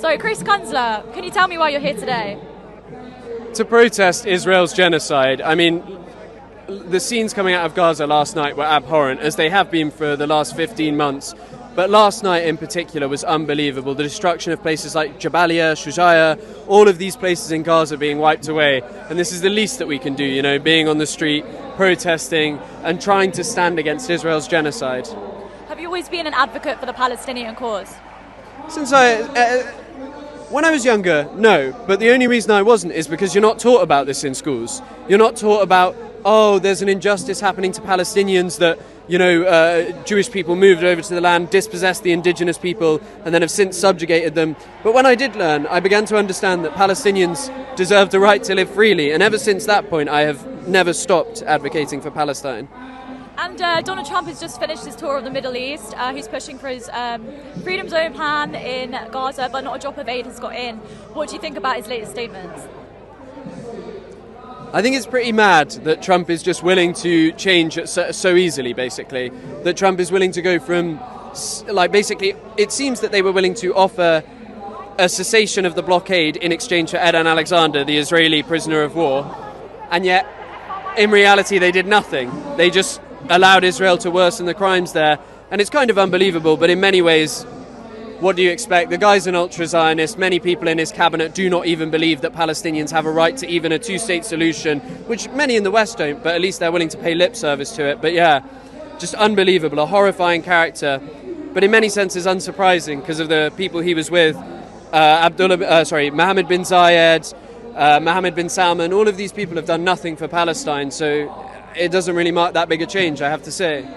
So, Chris Kunzler, can you tell me why you're here today? To protest Israel's genocide. I mean, the scenes coming out of Gaza last night were abhorrent, as they have been for the last 15 months. But last night in particular was unbelievable. The destruction of places like Jabalia, Shujaya, all of these places in Gaza being wiped away. And this is the least that we can do, you know, being on the street, protesting and trying to stand against Israel's genocide. Have you always been an advocate for the Palestinian cause? When I was younger, no. But the only reason I wasn't is because you're not taught about this in schools. You're not taught about, oh, there's an injustice happening to Palestinians that, you know, Jewish people moved over to the land, dispossessed the indigenous people, and then have since subjugated them. But when I did learn, I began to understand that Palestinians deserve the right to live freely. And ever since that point, I have never stopped advocating for Palestine. And Donald Trump has just finished his tour of the Middle East. He's pushing for his Freedom Zone plan in Gaza, but not a drop of aid has got in. What do you think about his latest statements? I think it's pretty mad that Trump is just willing to change so easily, basically. That Trump is willing to go from, basically, it seems that they were willing to offer a cessation of the blockade in exchange for Edan Alexander, the Israeli prisoner of war. And yet, in reality, they did nothing. They just allowed Israel to worsen the crimes there. And it's kind of unbelievable, but in many ways, what do you expect? The guy's an ultra-Zionist. Many people in his cabinet do not even believe that Palestinians have a right to even a two-state solution, which many in the West don't, but at least they're willing to pay lip service to it. But yeah, just unbelievable, a horrifying character, but in many senses unsurprising because of the people he was with. Mohammed bin Zayed, Mohammed bin Salman, all of these people have done nothing for Palestine, so it doesn't really mark that big a change, I have to say.